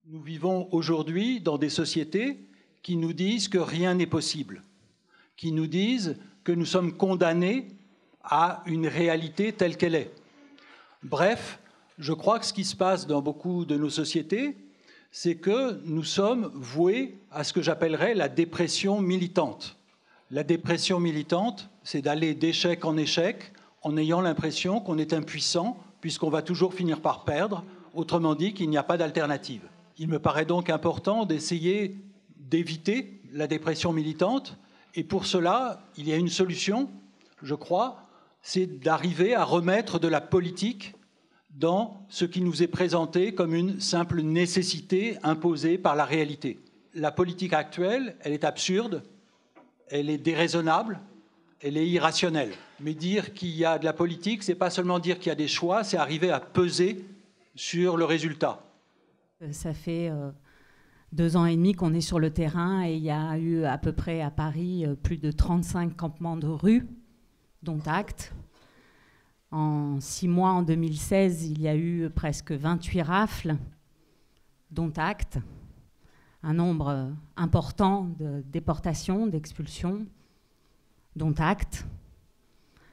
Nous vivons aujourd'hui dans des sociétés qui nous disent que rien n'est possible, qui nous disent que nous sommes condamnés à une réalité telle qu'elle est. Bref, je crois que ce qui se passe dans beaucoup de nos sociétés, c'est que nous sommes voués à ce que j'appellerais la dépression militante. La dépression militante, c'est d'aller d'échec en échec en ayant l'impression qu'on est impuissant puisqu'on va toujours finir par perdre, autrement dit qu'il n'y a pas d'alternative. Il me paraît donc important d'essayer d'éviter la dépression militante et pour cela, il y a une solution, je crois, c'est d'arriver à remettre de la politique dans ce qui nous est présenté comme une simple nécessité imposée par la réalité. La politique actuelle, elle est absurde, elle est déraisonnable, elle est irrationnelle. Mais dire qu'il y a de la politique, c'est pas seulement dire qu'il y a des choix, c'est arriver à peser sur le résultat. Ça fait 2 ans et demi qu'on est sur le terrain et il y a eu à peu près à Paris plus de 35 campements de rue, dont acte. En 6 mois, en 2016, il y a eu presque 28 rafles, dont acte. Un nombre important de déportations, d'expulsions, dont acte.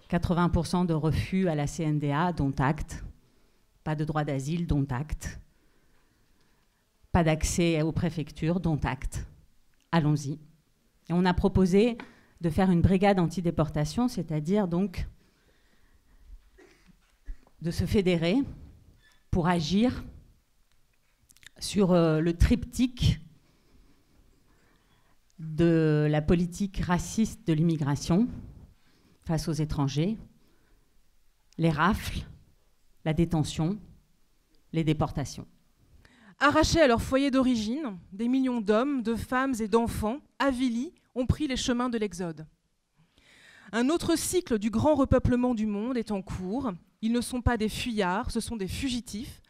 80% de refus à la CNDA, dont acte. Pas de droit d'asile, dont acte. Pas d'accès aux préfectures, dont acte. Allons-y. Et on a proposé de faire une brigade anti-déportation, c'est-à-dire donc de se fédérer pour agir sur le triptyque de la politique raciste de l'immigration face aux étrangers, les rafles, la détention, les déportations. Arrachés à leur foyer d'origine, des millions d'hommes, de femmes et d'enfants, avilis, ont pris les chemins de l'exode. Un autre cycle du grand repeuplement du monde est en cours. Ils ne sont pas des fuyards, ce sont des fugitifs.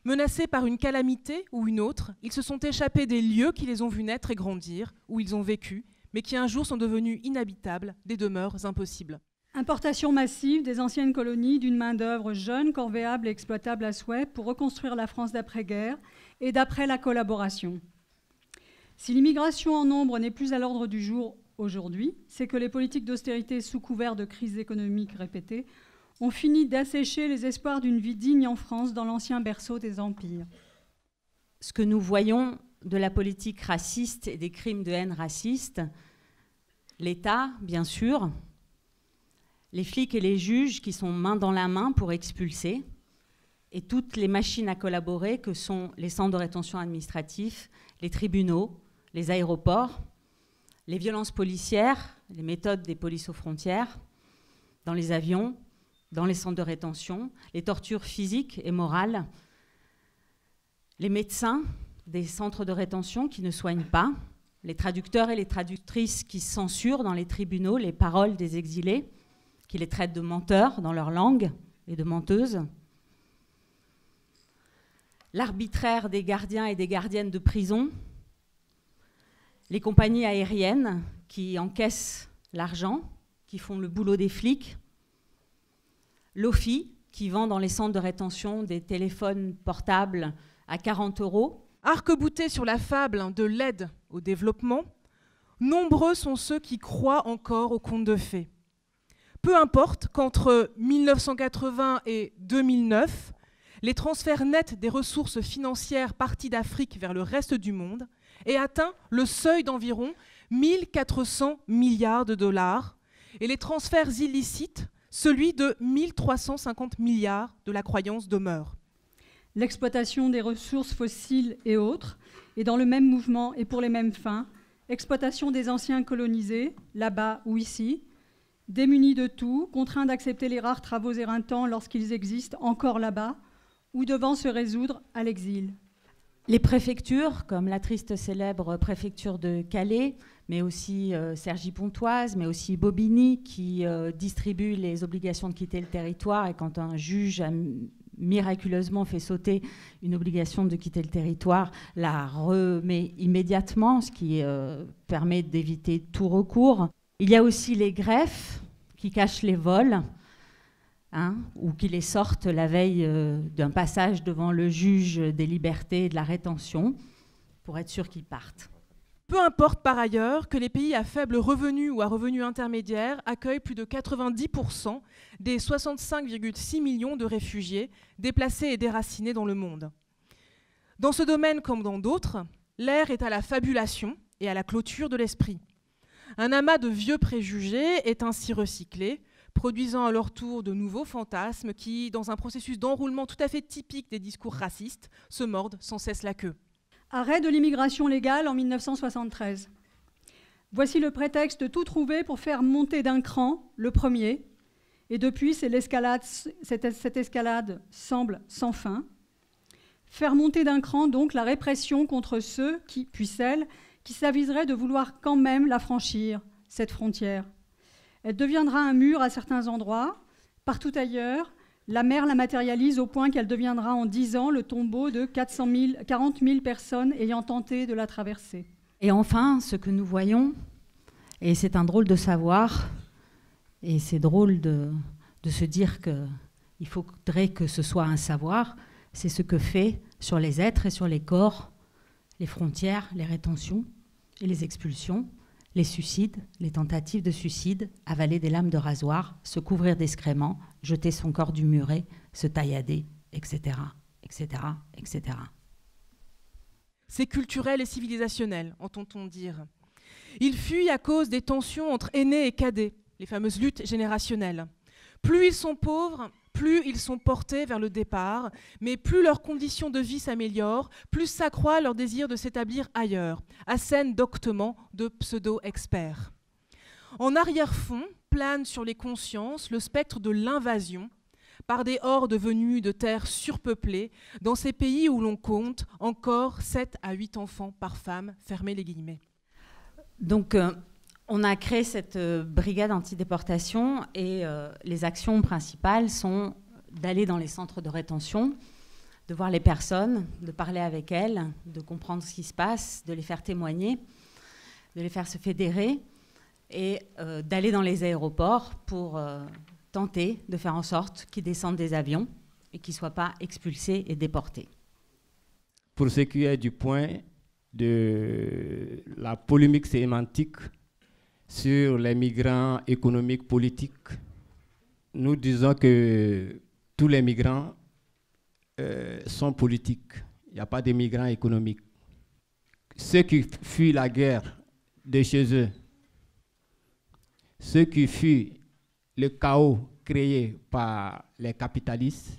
Menacés par une calamité ou une autre, ils se sont échappés des lieux qui les ont vus naître et grandir, où ils ont vécu, mais qui un jour sont devenus inhabitables, des demeures impossibles. Importation massive des anciennes colonies d'une main-d'œuvre jeune, corvéable et exploitable à souhait pour reconstruire la France d'après-guerre et d'après la collaboration. Si l'immigration en nombre n'est plus à l'ordre du jour aujourd'hui, c'est que les politiques d'austérité sous couvert de crises économiques répétées ont fini d'assécher les espoirs d'une vie digne en France dans l'ancien berceau des empires. Ce que nous voyons de la politique raciste et des crimes de haine raciste, l'État, bien sûr, les flics et les juges qui sont main dans la main pour expulser, et toutes les machines à collaborer que sont les centres de rétention administratifs, les tribunaux, les aéroports, les violences policières, les méthodes des polices aux frontières, dans les avions, dans les centres de rétention, les tortures physiques et morales, les médecins des centres de rétention qui ne soignent pas, les traducteurs et les traductrices qui censurent dans les tribunaux les paroles des exilés, qui les traitent de menteurs dans leur langue et de menteuses, l'arbitraire des gardiens et des gardiennes de prison, les compagnies aériennes qui encaissent l'argent, qui font le boulot des flics, l'OFI qui vend dans les centres de rétention des téléphones portables à 40 €. Arc-boutés sur la fable de l'aide au développement, nombreux sont ceux qui croient encore aux contes de fées. Peu importe qu'entre 1980 et 2009, les transferts nets des ressources financières partis d'Afrique vers le reste du monde aient atteint le seuil d'environ 1400 milliards de dollars et les transferts illicites, celui de 1350 milliards de la croyance demeure. L'exploitation des ressources fossiles et autres est dans le même mouvement et pour les mêmes fins. Exploitation des anciens colonisés, là-bas ou ici, démunis de tout, contraints d'accepter les rares travaux éreintants lorsqu'ils existent encore là-bas, ou devant se résoudre à l'exil. Les préfectures, comme la triste célèbre préfecture de Calais, mais aussi Cergy-Pontoise, mais aussi Bobigny, qui distribue les obligations de quitter le territoire, et quand un juge a miraculeusement fait sauter une obligation de quitter le territoire, la remet immédiatement, ce qui permet d'éviter tout recours. Il y a aussi les greffes qui cachent les vols, ou qui les sortent la veille d'un passage devant le juge des libertés et de la rétention, pour être sûr qu'ils partent. Peu importe par ailleurs que les pays à faible revenu ou à revenu intermédiaire accueillent plus de 90% des 65,6 millions de réfugiés déplacés et déracinés dans le monde. Dans ce domaine comme dans d'autres, l'ère est à la fabulation et à la clôture de l'esprit. Un amas de vieux préjugés est ainsi recyclé, produisant à leur tour de nouveaux fantasmes qui, dans un processus d'enroulement tout à fait typique des discours racistes, se mordent sans cesse la queue. Arrêt de l'immigration légale en 1973. Voici le prétexte tout trouvé pour faire monter d'un cran le premier. Et depuis, cette escalade semble sans fin. Faire monter d'un cran donc la répression contre ceux qui, puis celles, qui s'aviseraient de vouloir quand même la franchir, cette frontière. Elle deviendra un mur à certains endroits. Partout ailleurs, la mer la matérialise au point qu'elle deviendra en 10 ans le tombeau de 40 000 personnes ayant tenté de la traverser. Et enfin, ce que nous voyons, et c'est un drôle de savoir, et c'est drôle de se dire qu'il faudrait que ce soit un savoir, c'est ce que fait sur les êtres et sur les corps, les frontières, les rétentions et les expulsions, les suicides, les tentatives de suicide, avaler des lames de rasoir, se couvrir d'excréments, jeter son corps du muret, se taillader, etc., etc., etc. C'est culturel et civilisationnel, entend-on dire. Il fuit à cause des tensions entre aînés et cadets, les fameuses luttes générationnelles. Plus ils sont pauvres, plus ils sont portés vers le départ, mais plus leurs conditions de vie s'améliorent, plus s'accroît leur désir de s'établir ailleurs, assènent doctement de pseudo-experts. En arrière-fond plane sur les consciences le spectre de l'invasion par des hordes venues de terres surpeuplées dans ces pays où l'on compte encore 7 à 8 enfants par femme, fermez les guillemets. Donc, on a créé cette brigade anti-déportation et les actions principales sont d'aller dans les centres de rétention, de voir les personnes, de parler avec elles, de comprendre ce qui se passe, de les faire témoigner, de les faire se fédérer et d'aller dans les aéroports pour tenter de faire en sorte qu'ils descendent des avions et qu'ils ne soient pas expulsés et déportés. Pour ce qui est du point de la polémique sémantique sur les migrants économiques politiques, nous disons que tous les migrants sont politiques. Il n'y a pas de migrants économiques. Ceux qui fuient la guerre de chez eux, ceux qui fuient le chaos créé par les capitalistes,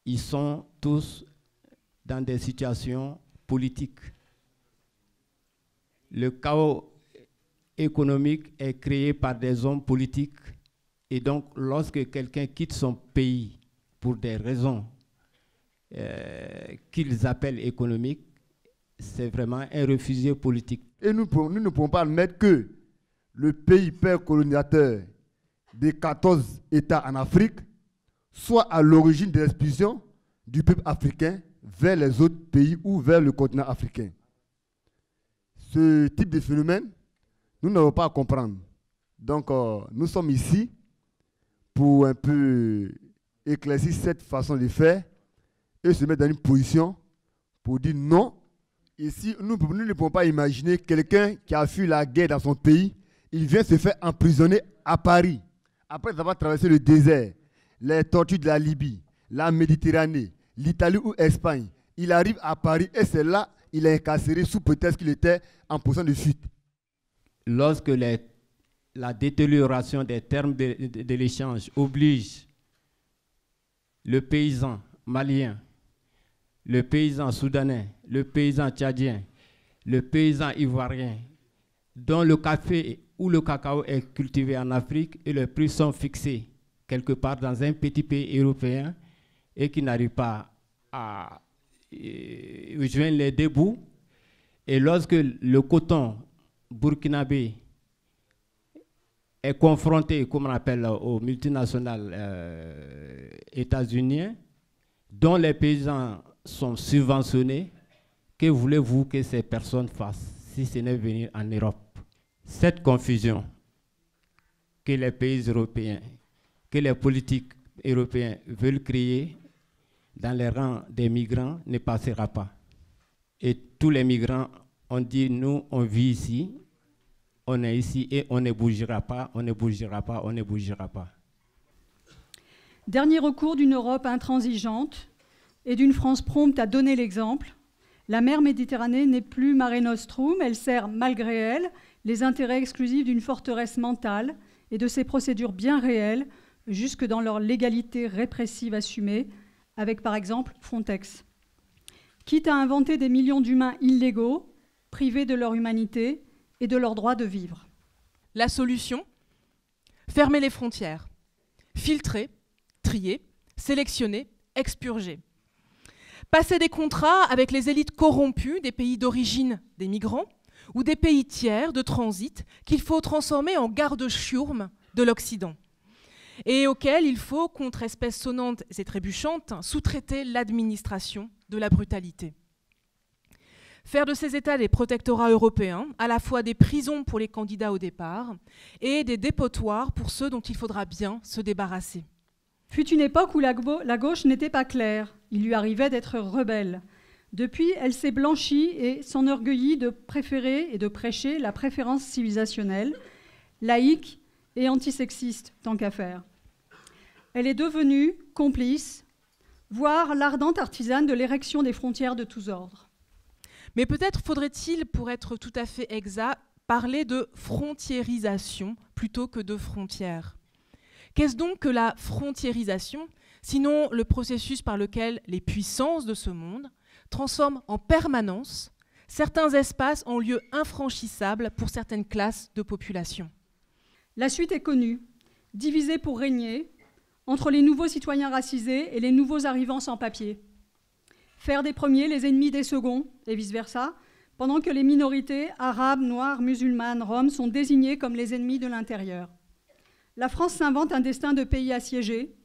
ils sont tous dans des situations politiques. Le chaos économique est créé par des hommes politiques et donc lorsque quelqu'un quitte son pays pour des raisons qu'ils appellent économiques, c'est vraiment un réfugié politique. Et nous ne pouvons pas admettre que le pays père colonisateur des 14 États en Afrique soit à l'origine de l'expulsion du peuple africain vers les autres pays ou vers le continent africain. Ce type de phénomène, nous n'avons pas à comprendre. Donc, nous sommes ici pour un peu éclaircir cette façon de faire et se mettre dans une position pour dire non. Ici, nous ne pouvons pas imaginer quelqu'un qui a fui la guerre dans son pays, il vient se faire emprisonner à Paris, après avoir traversé le désert, les tortues de la Libye, la Méditerranée, l'Italie ou l'Espagne. Il arrive à Paris et c'est là qu'il est incarcéré sous prétexte qu'il était en position de fuite. Lorsque la détérioration des termes de l'échange oblige le paysan malien, le paysan soudanais, le paysan tchadien, le paysan ivoirien, dont le café ou le cacao est cultivé en Afrique et les prix sont fixés quelque part dans un petit pays européen et qui n'arrive pas à joindre les deux bouts. Et lorsque le coton burkinabé est confronté, comme on appelle, aux multinationales états-uniennes, dont les paysans sont subventionnés, que voulez-vous que ces personnes fassent si ce n'est venir en Europe? Cette confusion que les pays européens que les politiques européens veulent créer dans les rangs des migrants ne passera pas. Et tous les migrants ont dit, nous, on vit ici, on est ici et on ne bougera pas, on ne bougera pas, on ne bougera pas. Dernier recours d'une Europe intransigeante et d'une France prompte à donner l'exemple. La mer Méditerranée n'est plus Mare Nostrum, elle sert malgré elle les intérêts exclusifs d'une forteresse mentale et de ses procédures bien réelles, jusque dans leur légalité répressive assumée, avec par exemple Frontex. Quitte à inventer des millions d'humains illégaux, privés de leur humanité et de leur droit de vivre. La solution ? Fermer les frontières, filtrer, trier, sélectionner, expurger. Passer des contrats avec les élites corrompues des pays d'origine des migrants ou des pays tiers de transit qu'il faut transformer en garde-chiourme de l'Occident et auxquels il faut, contre espèces sonnantes et trébuchantes, sous-traiter l'administration de la brutalité. Faire de ces États des protectorats européens, à la fois des prisons pour les candidats au départ et des dépotoirs pour ceux dont il faudra bien se débarrasser. Fut une époque où la gauche n'était pas claire. Il lui arrivait d'être rebelle. Depuis, elle s'est blanchie et s'enorgueillit de préférer et de prêcher la préférence civilisationnelle, laïque et antisexiste, tant qu'à faire. Elle est devenue complice, voire l'ardente artisane de l'érection des frontières de tous ordres. Mais peut-être faudrait-il, pour être tout à fait exact, parler de frontiérisation plutôt que de frontières. Qu'est-ce donc que la frontiérisation, sinon le processus par lequel les puissances de ce monde transforment en permanence certains espaces en lieux infranchissables pour certaines classes de population? La suite est connue, divisée pour régner entre les nouveaux citoyens racisés et les nouveaux arrivants sans papier. Faire des premiers les ennemis des seconds, et vice-versa, pendant que les minorités arabes, noires, musulmanes, roms sont désignées comme les ennemis de l'intérieur. La France s'invente un destin de pays assiégé,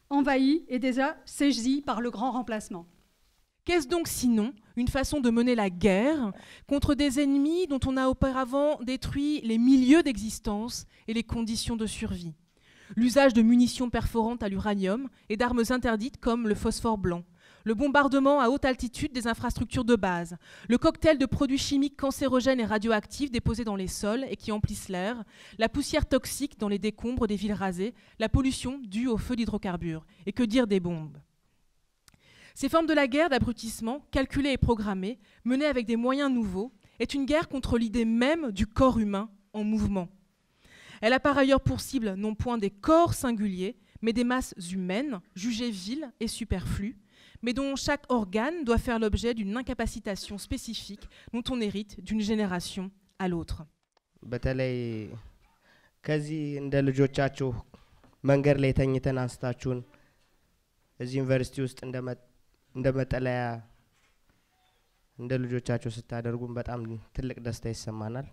envahi et déjà saisi par le grand remplacement. Qu'est-ce donc sinon une façon de mener la guerre contre des ennemis dont on a auparavant détruit les milieux d'existence et les conditions de survie? L'usage de munitions perforantes à l'uranium et d'armes interdites comme le phosphore blanc, le bombardement à haute altitude des infrastructures de base, le cocktail de produits chimiques cancérogènes et radioactifs déposés dans les sols et qui emplissent l'air, la poussière toxique dans les décombres des villes rasées, la pollution due au feu d'hydrocarbures. Et que dire des bombes? Ces formes de la guerre d'abrutissement, calculées et programmées, menées avec des moyens nouveaux, est une guerre contre l'idée même du corps humain en mouvement. Elle a par ailleurs pour cible non point des corps singuliers, mais des masses humaines, jugées viles et superflues, mais dont chaque organe doit faire l'objet d'une incapacitation spécifique dont on hérite d'une génération à l'autre. በተለይ ከዚህ እንደ ልጆቻችሁ መንገድ ላይ ተኝተን አንስታችሁን እዚህ ዩኒቨርሲቲ ውስጥ እንደ መጠለያ እንደ ልጆቻችሁ ስታደርጉን በጣም ትልቅ ደስታ ይሰማናል።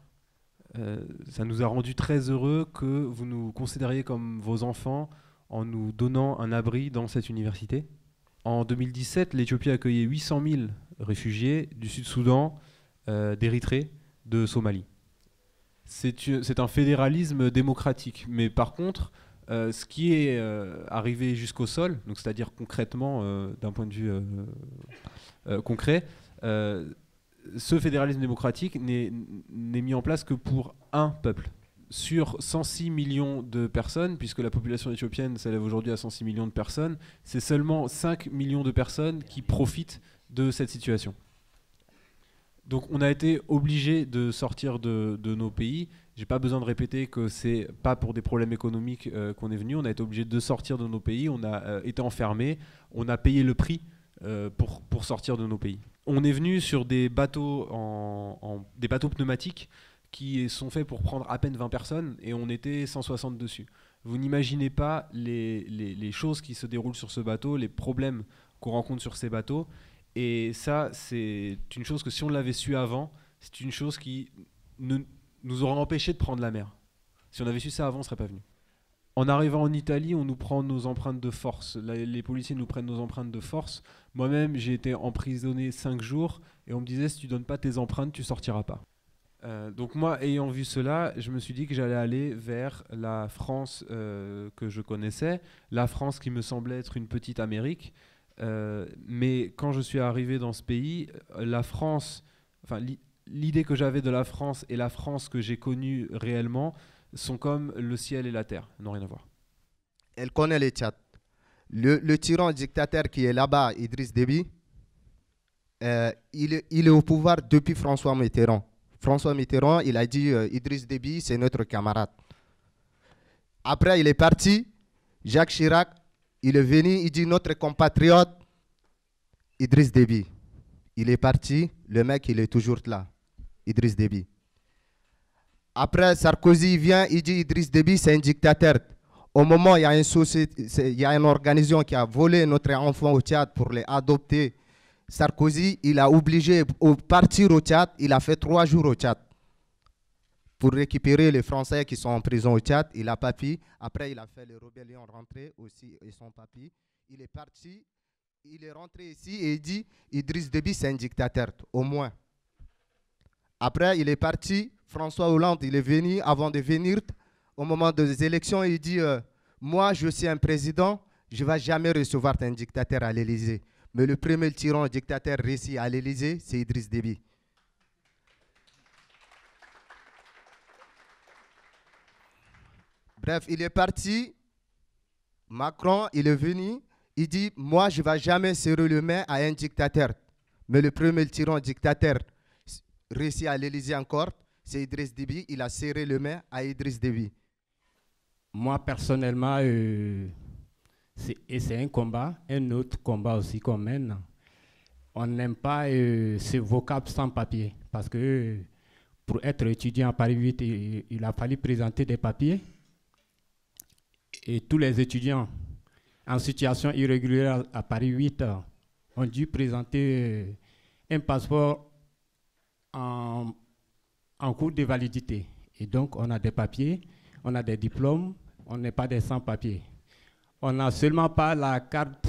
Ça nous a rendu très heureux que vous nous considériez comme vos enfants en nous donnant un abri dans cette université. En 2017, l'Éthiopie a accueilli 800 000 réfugiés du Sud-Soudan, d'Érythrée, de Somalie. C'est un fédéralisme démocratique, mais par contre, ce qui est arrivé jusqu'au sol, donc c'est-à-dire concrètement, d'un point de vue concret, ce fédéralisme démocratique n'est mis en place que pour un peuple. Sur 106 millions de personnes, puisque la population éthiopienne s'élève aujourd'hui à 106 millions de personnes, c'est seulement 5 millions de personnes qui profitent de cette situation. Donc on a été obligé de sortir de nos pays. J'ai pas besoin de répéter que c'est pas pour des problèmes économiques qu'on est venu. On a été obligé de sortir de nos pays. On a été enfermés. On a payé le prix pour sortir de nos pays. On est venu sur des bateaux des bateaux pneumatiques qui sont faits pour prendre à peine 20 personnes et on était 160 dessus. Vous n'imaginez pas les choses qui se déroulent sur ce bateau, les problèmes qu'on rencontre sur ces bateaux. Et ça, c'est une chose que si on l'avait su avant, c'est une chose qui nous aurait empêché de prendre la mer. Si on avait su ça avant, on ne serait pas venu. En arrivant en Italie, on nous prend nos empreintes de force. Les policiers nous prennent nos empreintes de force. Moi-même, j'ai été emprisonné 5 jours et on me disait si tu ne donnes pas tes empreintes, tu ne sortiras pas. Donc moi, ayant vu cela, je me suis dit que j'allais aller vers la France que je connaissais, la France qui me semblait être une petite Amérique. Mais quand je suis arrivé dans ce pays, la France, enfin l'idée que j'avais de la France et la France que j'ai connue réellement sont comme le ciel et la terre, n'ont rien à voir. Elle connaît le Tchad. Le tyran dictateur qui est là-bas, Idriss Déby, il est au pouvoir depuis François Mitterrand. François Mitterrand, il a dit Idriss Déby, c'est notre camarade. Après, il est parti. Jacques Chirac, il est venu, il dit notre compatriote Idriss Déby. Il est parti, le mec, il est toujours là, Idriss Déby. Après, Sarkozy vient, il dit Idriss Déby, c'est un dictateur. Au moment où il y a une organisation qui a volé notre enfant au Tchad pour les adopter, Sarkozy, il a obligé de partir au Tchad. Il a fait 3 jours au Tchad pour récupérer les Français qui sont en prison au Tchad. Il a pas pu. Après, il a fait les rébellions rentrées aussi et son papy. Il est parti. Il est rentré ici et il dit Idriss Déby, c'est un dictateur, au moins. Après, il est parti. François Hollande, il est venu. Avant de venir, au moment des élections, il dit moi, je suis un président, je ne vais jamais recevoir un dictateur à l'Élysée. Mais le premier tyran dictateur réussi à l'Élysée, c'est Idriss Déby. Bref, il est parti. Macron, il est venu. Il dit, moi, je ne vais jamais serrer le main à un dictateur. Mais le premier tyran dictateur réussi à l'Élysée encore, c'est Idriss Déby. Il a serré le main à Idriss Déby. Moi, personnellement, c'est un combat, un autre combat aussi qu'on mène. On n'aime pas ce vocable sans papier, parce que pour être étudiant à Paris 8, il a fallu présenter des papiers. Et tous les étudiants en situation irrégulière à Paris 8 ont dû présenter un passeport en cours de validité. Et donc, on a des papiers, on a des diplômes, on n'est pas des sans-papiers. On n'a seulement pas la carte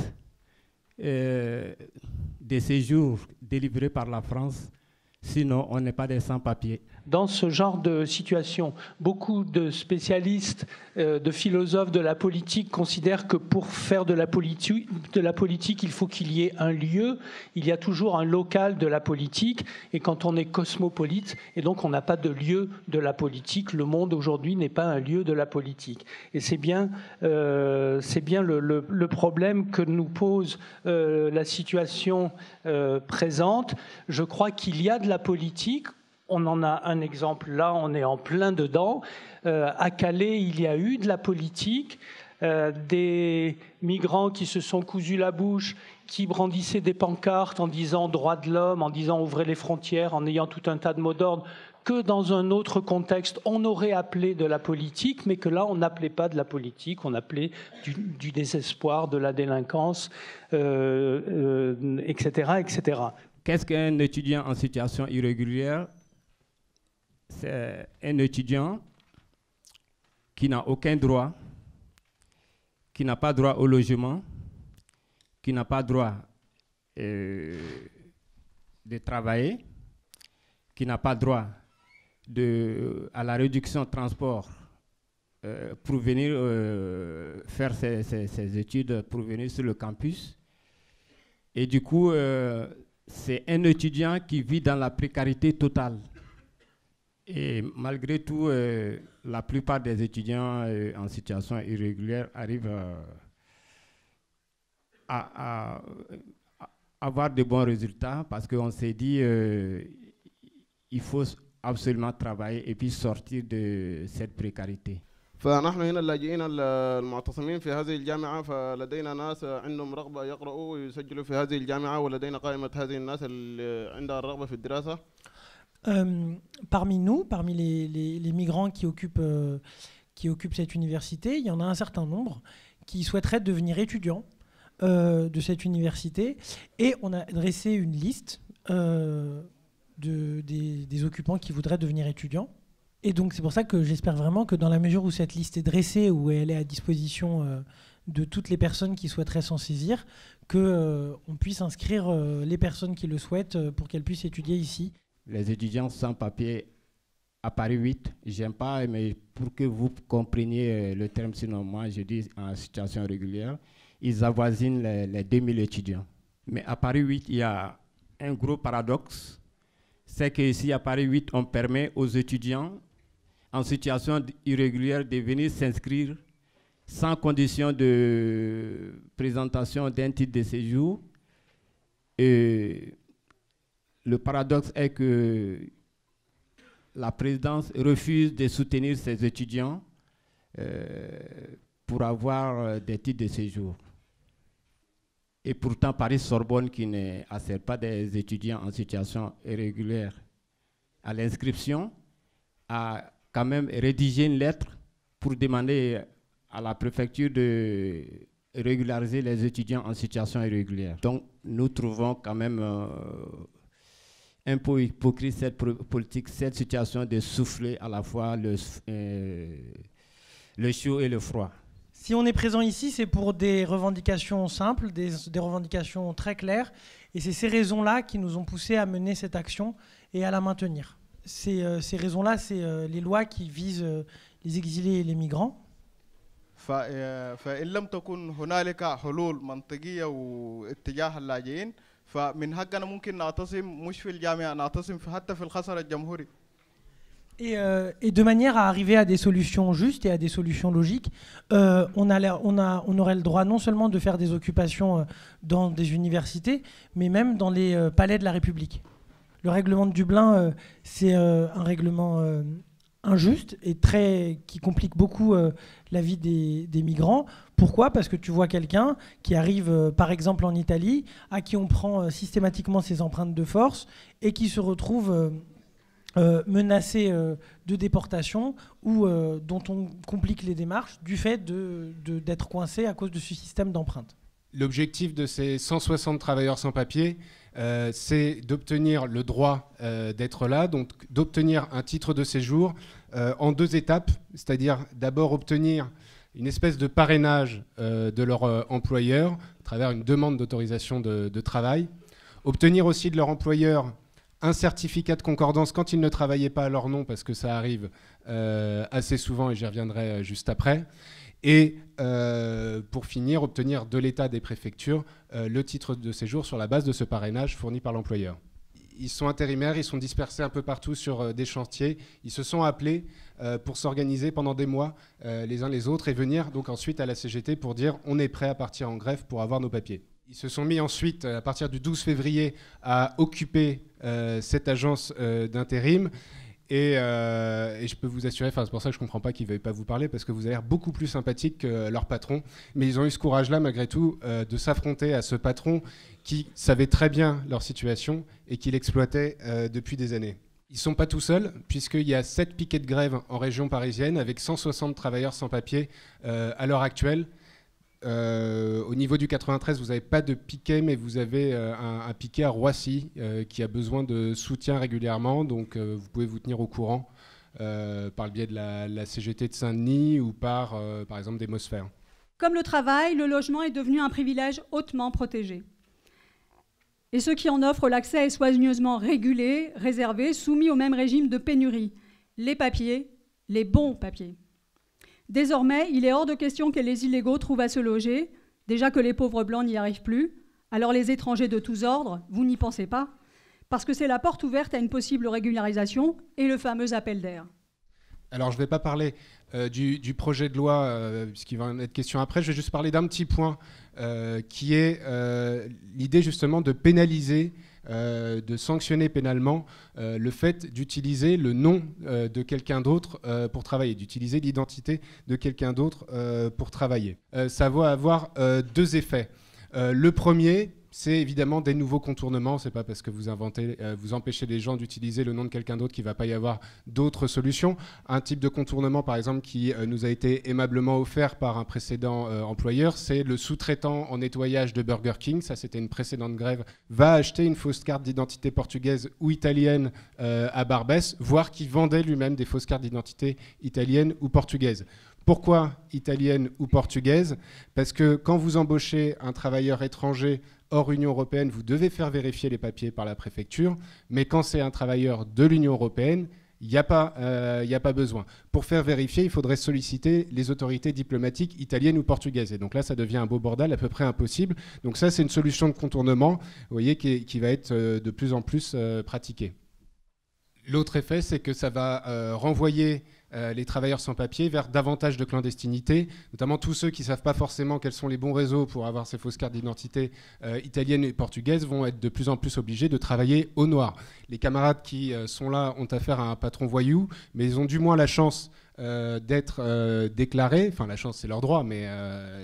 de séjour délivrée par la France, sinon on n'est pas des sans-papiers. Dans ce genre de situation, beaucoup de spécialistes, de philosophes de la politique considèrent que pour faire de la politique, il faut qu'il y ait un lieu. Il y a toujours un local de la politique. Et quand on est cosmopolite, et donc on n'a pas de lieu de la politique, le monde aujourd'hui n'est pas un lieu de la politique. Et c'est bien le problème que nous pose la situation présente. Je crois qu'il y a de la politique. On en a un exemple là, on est en plein dedans. À Calais, il y a eu de la politique, des migrants qui se sont cousus la bouche, qui brandissaient des pancartes en disant droits de l'homme, en disant ouvrez les frontières, en ayant tout un tas de mots d'ordre, que dans un autre contexte, on aurait appelé de la politique, mais que là, on n'appelait pas de la politique, on appelait du désespoir, de la délinquance, etc., etc. Qu'est-ce qu'un étudiant en situation irrégulière ? C'est un étudiant qui n'a aucun droit, qui n'a pas droit au logement, qui n'a pas droit de travailler, qui n'a pas droit à la réduction de transport pour venir faire ses études, pour venir sur le campus. Et du coup, c'est un étudiant qui vit dans la précarité totale. Et malgré tout, la plupart des étudiants en situation irrégulière arrivent à avoir de bons résultats parce qu'on s'est dit il faut absolument travailler et puis sortir de cette précarité. فنحن هنا اللاجئين المعتصمين في هذه الجامعة فلدينا ناس عندهم رغبة يقرأوا ويسجلوا في هذه الجامعة ولدينا قائمة هذه الناس اللي عندها الرغبة في الدراسة. Parmi nous, parmi les migrants qui occupent cette université, il y en a un certain nombre qui souhaiteraient devenir étudiants de cette université et on a dressé une liste des occupants qui voudraient devenir étudiants. Et donc c'est pour ça que j'espère vraiment que dans la mesure où cette liste est dressée, où elle est à disposition de toutes les personnes qui souhaiteraient s'en saisir, qu'on puisse inscrire les personnes qui le souhaitent pour qu'elles puissent étudier ici. Les étudiants sans papier à Paris 8, j'aime pas, mais pour que vous compreniez le terme, sinon moi je dis en situation régulière, ils avoisinent les 2000 étudiants. Mais à Paris 8, il y a un gros paradoxe, c'est qu'ici à Paris 8, on permet aux étudiants en situation irrégulière de venir s'inscrire sans condition de présentation d'un titre de séjour. Et le paradoxe est que la présidence refuse de soutenir ses étudiants pour avoir des titres de séjour. Et pourtant, Paris-Sorbonne, qui ne assure pas des étudiants en situation irrégulière à l'inscription, a quand même rédigé une lettre pour demander à la préfecture de régulariser les étudiants en situation irrégulière. Donc, nous trouvons quand même un peu hypocrite cette politique, cette situation de souffler à la fois le chaud et le froid. Si on est présent ici, c'est pour des revendications simples, des revendications très claires. Et c'est ces raisons-là qui nous ont poussés à mener cette action et à la maintenir. Ces raisons-là, c'est les lois qui visent les exilés et les migrants. فإن لم تكن هنالك حلول منطقية واتجاه اللاجئين فمن حقنا ممكن نعتصم مش في الجامعة نعتصم حتى في الخصر الجمهوري. Et de manière à arriver à des solutions justes et à des solutions logiques, on aurait le droit non seulement de faire des occupations dans des universités, mais même dans les palais de la République. Le règlement de Dublin, c'est un règlement injuste et qui complique beaucoup la vie des migrants. Pourquoi ? Parce que tu vois quelqu'un qui arrive, par exemple en Italie, à qui on prend systématiquement ses empreintes de force et qui se retrouve menacé de déportation ou dont on complique les démarches du fait d'être coincé à cause de ce système d'empreintes. L'objectif de ces 160 travailleurs sans papier, c'est d'obtenir le droit d'être là, donc d'obtenir un titre de séjour en 2 étapes, c'est-à-dire d'abord obtenir une espèce de parrainage de leur employeur à travers une demande d'autorisation de travail, obtenir aussi de leur employeur un certificat de concordance quand ils ne travaillaient pas à leur nom, parce que ça arrive assez souvent et j'y reviendrai juste après. Et pour finir, obtenir de l'État des préfectures le titre de séjour sur la base de ce parrainage fourni par l'employeur. Ils sont intérimaires, ils sont dispersés un peu partout sur des chantiers. Ils se sont appelés pour s'organiser pendant des mois les uns les autres et venir donc ensuite à la CGT pour dire on est prêt à partir en grève pour avoir nos papiers. Ils se sont mis ensuite, à partir du 12 février, à occuper cette agence d'intérim. Et je peux vous assurer, c'est pour ça que je ne comprends pas qu'ils ne veuillent pas vous parler, parce que vous avez l'air beaucoup plus sympathique que leur patron. Mais ils ont eu ce courage-là, malgré tout, de s'affronter à ce patron qui savait très bien leur situation et qui l'exploitait depuis des années. Ils ne sont pas tout seuls, puisqu'il y a 7 piquets de grève en région parisienne, avec 160 travailleurs sans papier à l'heure actuelle. Au niveau du 93, vous n'avez pas de piquet, mais vous avez un piquet à Roissy qui a besoin de soutien régulièrement. Donc vous pouvez vous tenir au courant par le biais de la CGT de Saint-Denis ou par exemple des Mosphères. Comme le travail, le logement est devenu un privilège hautement protégé. Et ceux qui en offrent l'accès est soigneusement régulé, réservé, soumis au même régime de pénurie. Les papiers, les bons papiers. Désormais, il est hors de question que les illégaux trouvent à se loger, déjà que les pauvres blancs n'y arrivent plus. Alors les étrangers de tous ordres, vous n'y pensez pas, parce que c'est la porte ouverte à une possible régularisation et le fameux appel d'air. Alors je ne vais pas parler du projet de loi, puisqu'il va en être question après, je vais juste parler d'un petit point qui est l'idée justement de pénaliser, de sanctionner pénalement le fait d'utiliser le nom de quelqu'un d'autre pour travailler, d'utiliser l'identité de quelqu'un d'autre pour travailler. Ça va avoir 2 effets. Le premier, c'est évidemment des nouveaux contournements. C'est pas parce que vous empêchez les gens d'utiliser le nom de quelqu'un d'autre qu'il ne va pas y avoir d'autres solutions. Un type de contournement, par exemple, qui nous a été aimablement offert par un précédent employeur, c'est le sous-traitant en nettoyage de Burger King. Ça, c'était une précédente grève. Va acheter une fausse carte d'identité portugaise ou italienne à Barbès, voire qui vendait lui-même des fausses cartes d'identité italiennes ou portugaises. Pourquoi italienne ou portugaise ? Parce que quand vous embauchez un travailleur étranger hors Union européenne, vous devez faire vérifier les papiers par la préfecture, mais quand c'est un travailleur de l'Union européenne, Il n'y a pas besoin. Pour faire vérifier, il faudrait solliciter les autorités diplomatiques italiennes ou portugaises. Et donc là, ça devient un beau bordel à peu près impossible. Donc ça, c'est une solution de contournement, vous voyez, qui va être de plus en plus pratiquée. L'autre effet, c'est que ça va renvoyer les travailleurs sans papier vers davantage de clandestinité, notamment tous ceux qui ne savent pas forcément quels sont les bons réseaux pour avoir ces fausses cartes d'identité italiennes et portugaises vont être de plus en plus obligés de travailler au noir. Les camarades qui sont là ont affaire à un patron voyou, mais ils ont du moins la chance d'être déclarés. Enfin, la chance, c'est leur droit, mais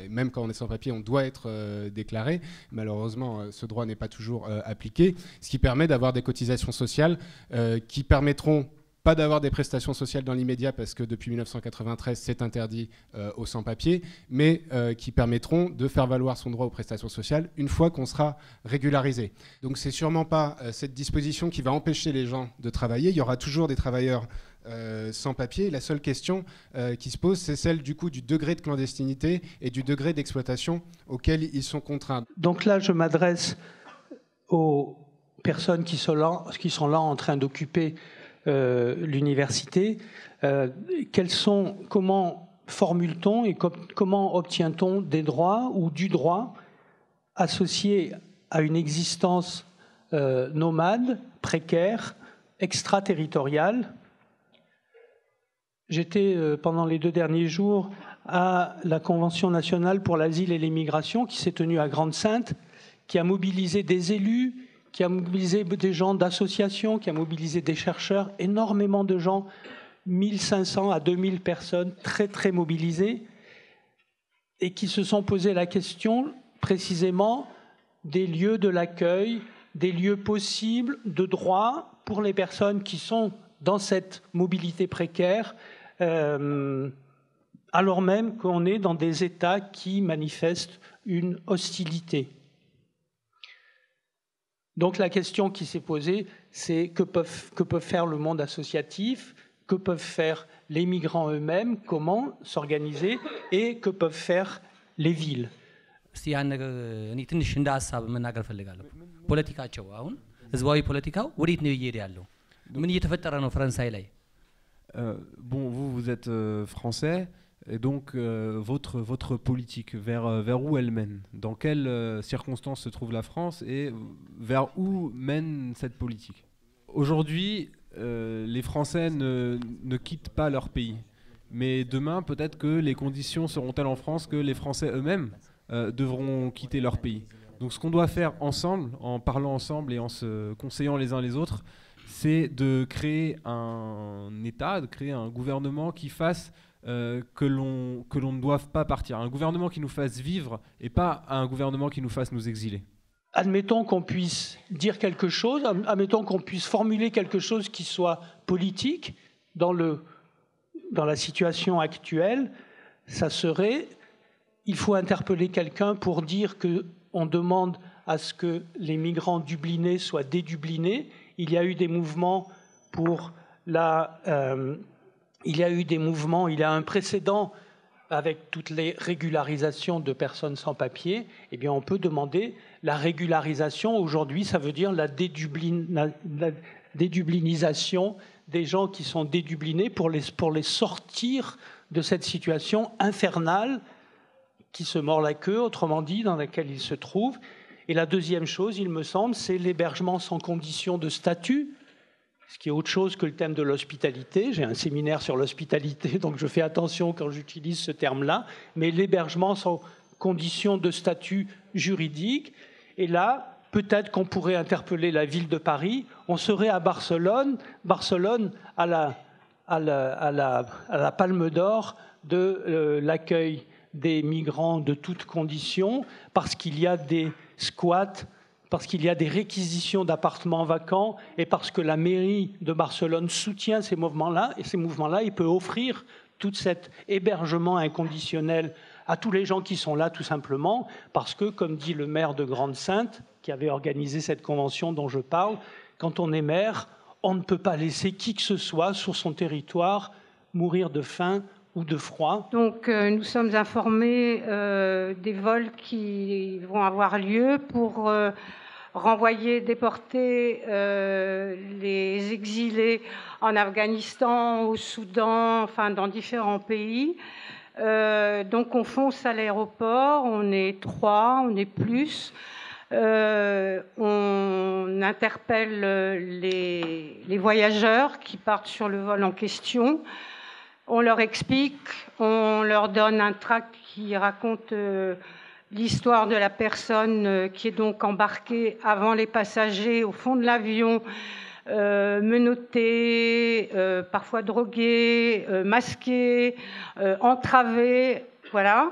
même quand on est sans papier, on doit être déclaré. Malheureusement, ce droit n'est pas toujours appliqué, ce qui permet d'avoir des cotisations sociales qui permettront pas d'avoir des prestations sociales dans l'immédiat parce que depuis 1993 c'est interdit aux sans-papiers, mais qui permettront de faire valoir son droit aux prestations sociales une fois qu'on sera régularisé. Donc c'est sûrement pas cette disposition qui va empêcher les gens de travailler. Il y aura toujours des travailleurs sans papier. La seule question qui se pose, c'est celle du coup du degré de clandestinité et du degré d'exploitation auquel ils sont contraints. Donc là, je m'adresse aux personnes qui sont là en train d'occuper l'université. Comment formule-t-on et comment obtient-on des droits ou du droit associé à une existence nomade, précaire, extraterritoriale? J'étais pendant les 2 derniers jours à la Convention nationale pour l'asile et l'immigration qui s'est tenue à Grande-Synthe, qui a mobilisé des élus, qui a mobilisé des gens d'associations, qui a mobilisé des chercheurs, énormément de gens, 1500 à 2000 personnes très très mobilisées, et qui se sont posé la question précisément des lieux de l'accueil, des lieux possibles de droit pour les personnes qui sont dans cette mobilité précaire, alors même qu'on est dans des États qui manifestent une hostilité. Donc la question qui s'est posée, c'est que peuvent faire le monde associatif, que peuvent faire les migrants eux-mêmes, comment s'organiser, et que peuvent faire les villes. Bon, vous êtes français, et donc votre politique, vers où elle mène? Dans quelles circonstances se trouve la France et vers où mène cette politique? Aujourd'hui, les Français ne quittent pas leur pays. Mais demain, peut-être que les conditions seront telles en France que les Français eux-mêmes devront quitter leur pays. Donc ce qu'on doit faire ensemble, en parlant ensemble et en se conseillant les uns les autres, c'est de créer un État, de créer un gouvernement qui fasse que l'on ne doive pas partir. Un gouvernement qui nous fasse vivre et pas un gouvernement qui nous fasse nous exiler. Admettons qu'on puisse dire quelque chose, admettons qu'on puisse formuler quelque chose qui soit politique dans la situation actuelle, ça serait, il faut interpeller quelqu'un pour dire qu'on demande à ce que les migrants dublinés soient dédublinés. Il y a eu des mouvements il y a un précédent avec toutes les régularisations de personnes sans papier. Eh bien, on peut demander la régularisation. Aujourd'hui, ça veut dire la dédublinisation des gens qui sont dédublinés pour les sortir de cette situation infernale qui se mord la queue, autrement dit, dans laquelle ils se trouvent. Et la deuxième chose, il me semble, c'est l'hébergement sans condition de statut, ce qui est autre chose que le thème de l'hospitalité. J'ai un séminaire sur l'hospitalité, donc je fais attention quand j'utilise ce terme-là, mais l'hébergement sans condition de statut juridique. Et là, peut-être qu'on pourrait interpeller la ville de Paris. On serait à Barcelone à la Palme d'Or de l'accueil des migrants de toutes conditions, parce qu'il y a des squats, parce qu'il y a des réquisitions d'appartements vacants et parce que la mairie de Barcelone soutient ces mouvements-là, et ces mouvements-là, il peut offrir tout cet hébergement inconditionnel à tous les gens qui sont là, tout simplement, parce que, comme dit le maire de Grande-Synthe, qui avait organisé cette convention dont je parle, quand on est maire, on ne peut pas laisser qui que ce soit sur son territoire mourir de faim ou de froid. Donc nous sommes informés des vols qui vont avoir lieu pour renvoyer, déporter les exilés en Afghanistan, au Soudan, enfin dans différents pays. Donc on fonce à l'aéroport, on est 3, on est plus. On interpelle les voyageurs qui partent sur le vol en question. On leur explique, on leur donne un tract qui raconte l'histoire de la personne qui est donc embarquée avant les passagers au fond de l'avion, menottée, parfois droguée, masquée, entravée, voilà.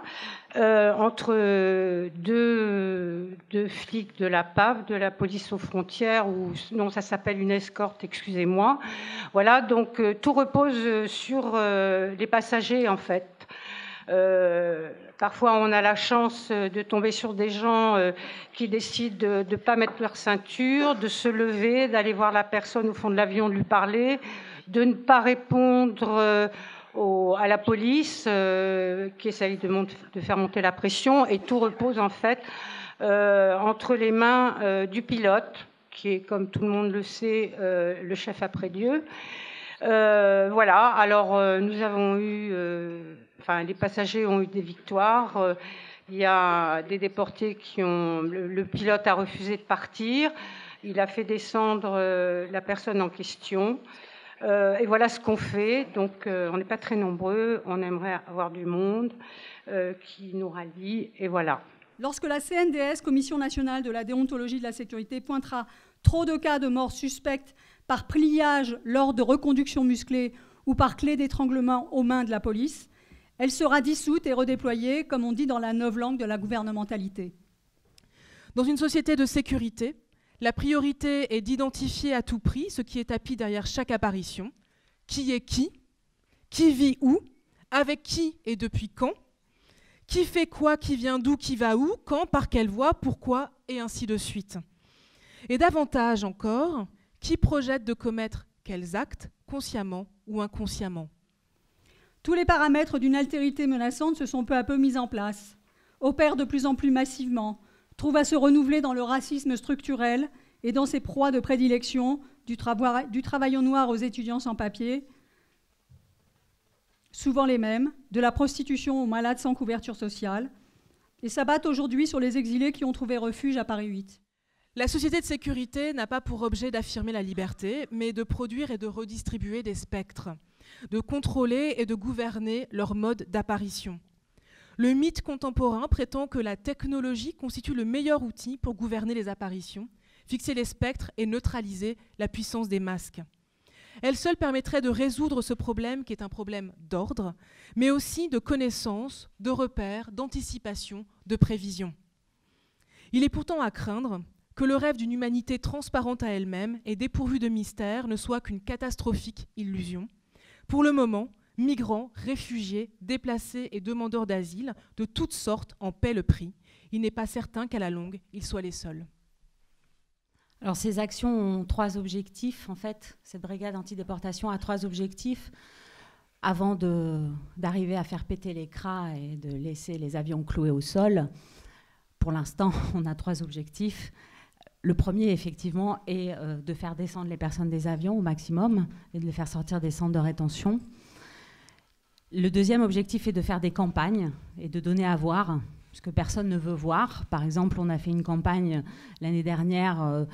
Entre deux flics de la PAF, de la police aux frontières, ou non, ça s'appelle une escorte, excusez-moi. Voilà, donc tout repose sur les passagers, en fait. Parfois, on a la chance de tomber sur des gens qui décident de ne pas mettre leur ceinture, de se lever, d'aller voir la personne au fond de l'avion, de lui parler, de ne pas répondre à la police qui essaye de faire monter la pression, et tout repose en fait entre les mains du pilote, qui est, comme tout le monde le sait, le chef après Dieu. Voilà, alors nous avons eu, les passagers ont eu des victoires. Il y a des déportés qui ont... Le pilote a refusé de partir. Il a fait descendre la personne en question. Et voilà ce qu'on fait. Donc, on n'est pas très nombreux. On aimerait avoir du monde qui nous rallie. Et voilà. Lorsque la CNDS, Commission nationale de la déontologie de la sécurité, pointera trop de cas de mort suspectes par pliage lors de reconduction musclée ou par clé d'étranglement aux mains de la police, elle sera dissoute et redéployée, comme on dit dans la novlangue de la gouvernementalité. Dans une société de sécurité, la priorité est d'identifier à tout prix ce qui est tapis derrière chaque apparition, qui est qui vit où, avec qui et depuis quand, qui fait quoi, qui vient d'où, qui va où, quand, par quelle voie, pourquoi, et ainsi de suite. Et davantage encore, qui projette de commettre quels actes, consciemment ou inconsciemment. Tous les paramètres d'une altérité menaçante se sont peu à peu mis en place, opèrent de plus en plus massivement, trouvent à se renouveler dans le racisme structurel et dans ses proies de prédilection, du travail au noir aux étudiants sans papier, souvent les mêmes, de la prostitution aux malades sans couverture sociale, et s'abattent aujourd'hui sur les exilés qui ont trouvé refuge à Paris 8. La société de sécurité n'a pas pour objet d'affirmer la liberté, mais de produire et de redistribuer des spectres, de contrôler et de gouverner leur mode d'apparition. Le mythe contemporain prétend que la technologie constitue le meilleur outil pour gouverner les apparitions, fixer les spectres et neutraliser la puissance des masques. Elle seule permettrait de résoudre ce problème qui est un problème d'ordre, mais aussi de connaissance, de repères, d'anticipation, de prévision. Il est pourtant à craindre que le rêve d'une humanité transparente à elle-même et dépourvue de mystère ne soit qu'une catastrophique illusion. Pour le moment, migrants, réfugiés, déplacés et demandeurs d'asile, de toutes sortes, en paient le prix. Il n'est pas certain qu'à la longue, ils soient les seuls. Alors ces actions ont 3 objectifs, en fait. Cette brigade anti-déportation a 3 objectifs. Avant d'arriver à faire péter les cras et de laisser les avions cloués au sol, pour l'instant, on a 3 objectifs. Le premier, effectivement, est de faire descendre les personnes des avions au maximum et de les faire sortir des centres de rétention. Le deuxième objectif est de faire des campagnes et de donner à voir ce que personne ne veut voir. Par exemple, on a fait une campagne l'année dernière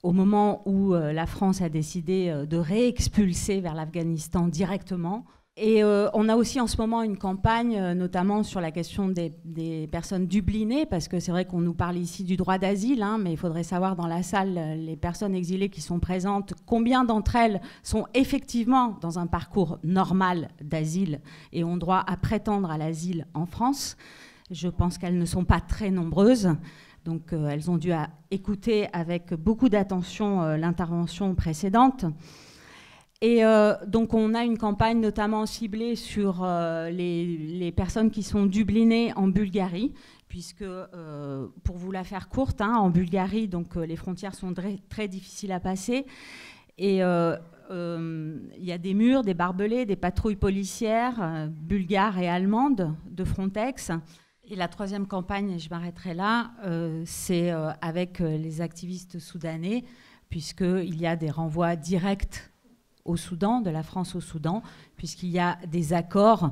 au moment où la France a décidé de réexpulser vers l'Afghanistan directement. Et on a aussi en ce moment une campagne, notamment sur la question des personnes dublinées, parce que c'est vrai qu'on nous parle ici du droit d'asile, hein, mais il faudrait savoir dans la salle, les personnes exilées qui sont présentes, combien d'entre elles sont effectivement dans un parcours normal d'asile et ont droit à prétendre à l'asile en France. Je pense qu'elles ne sont pas très nombreuses. Donc elles ont dû écouter avec beaucoup d'attention l'intervention précédente. Et donc on a une campagne notamment ciblée sur les personnes qui sont dublinées en Bulgarie, puisque pour vous la faire courte, hein, en Bulgarie, donc, les frontières sont très difficiles à passer. Et il y a des murs, des barbelés, des patrouilles policières bulgares et allemandes de Frontex. Et la troisième campagne, et je m'arrêterai là, c'est avec les activistes soudanais, puisqu'il y a des renvois directs au Soudan, de la France au Soudan, puisqu'il y a des accords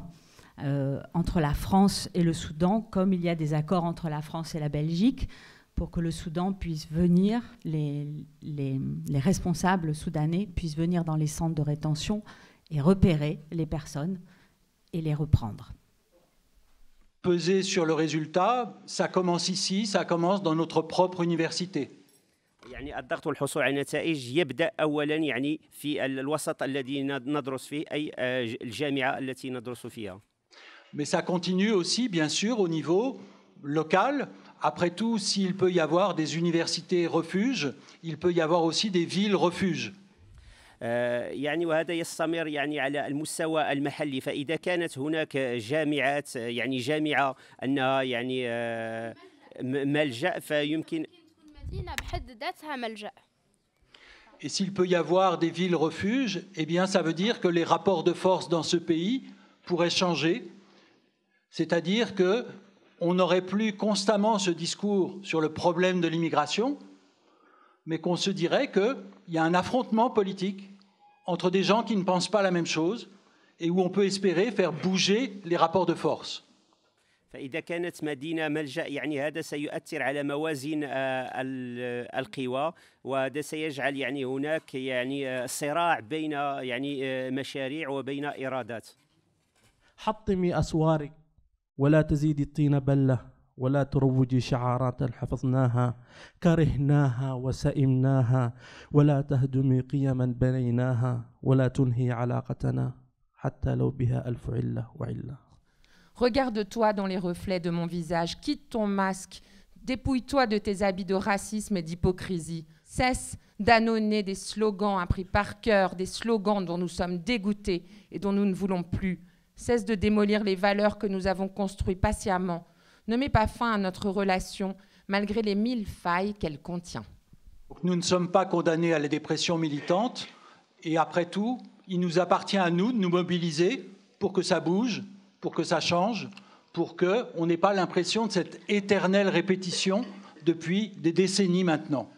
entre la France et le Soudan, comme il y a des accords entre la France et la Belgique, pour que le Soudan puisse venir, les responsables soudanais puissent venir dans les centres de rétention et repérer les personnes et les reprendre. Peser sur le résultat, ça commence ici, ça commence dans notre propre université. يعني الضغط والحصول على نتائج يبدأ أولا يعني في الوسط الذي ندرس فيه أي الجامعة التي ندرس فيها. Mais ça continue aussi, bien sûr, au niveau local. Après tout, s'il peut y avoir des universités refuges, il peut y avoir aussi des villes refuges. يعني وهذا يستمر يعني على المستوى المحلي، فإذا كانت هناك جامعات يعني جامعة أنها يعني ملجأ فيمكن مدينة بحد ذاتها ملجأ. Et s'il peut y avoir des villes refuges, eh bien ça veut dire que les rapports de force dans ce pays pourraient changer. C'est-à-dire qu'on n'aurait plus constamment ce discours sur le problème de l'immigration, mais qu'on se dirait qu'il y a un affrontement politique entre des gens qui ne pensent pas la même chose et où on peut espérer faire bouger les rapports de force. فإذا كانت مدينة ملجأ يعني هذا سيؤثر على موازين القوى، وهذا سيجعل يعني هناك يعني صراع بين يعني مشاريع وبين إرادات. حطمي أسوارك ولا تزيدي الطين بلة ولا تروجي شعارات حفظناها كرهناها وسئمناها ولا تهدمي قيما بنيناها ولا تنهي علاقتنا حتى لو بها ألف علة وعلة. Regarde-toi dans les reflets de mon visage, quitte ton masque, dépouille-toi de tes habits de racisme et d'hypocrisie. Cesse d'annoncer des slogans appris par cœur, des slogans dont nous sommes dégoûtés et dont nous ne voulons plus. Cesse de démolir les valeurs que nous avons construites patiemment. Ne mets pas fin à notre relation, malgré les 1000 failles qu'elle contient. Nous ne sommes pas condamnés à la dépression militante, et après tout, il nous appartient à nous de nous mobiliser pour que ça bouge, pour que ça change, pour qu'on n'ait pas l'impression de cette éternelle répétition depuis des décennies maintenant.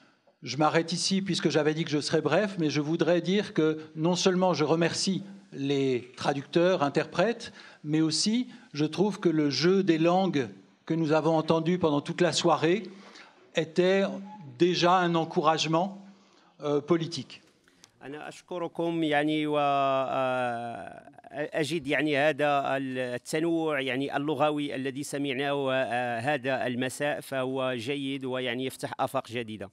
Je m'arrête ici puisque j'avais dit que je serais bref, mais je voudrais dire que non seulement je remercie les traducteurs, interprètes, mais aussi je trouve que le jeu des langues que nous avons entendu pendant toute la soirée était déjà un encouragement politique. أنا أشكركم يعني وأجد يعني هذا التنوع يعني اللغوي الذي سمعناه هذا المساء فهو جيد ويعني يفتح آفاق جديدة.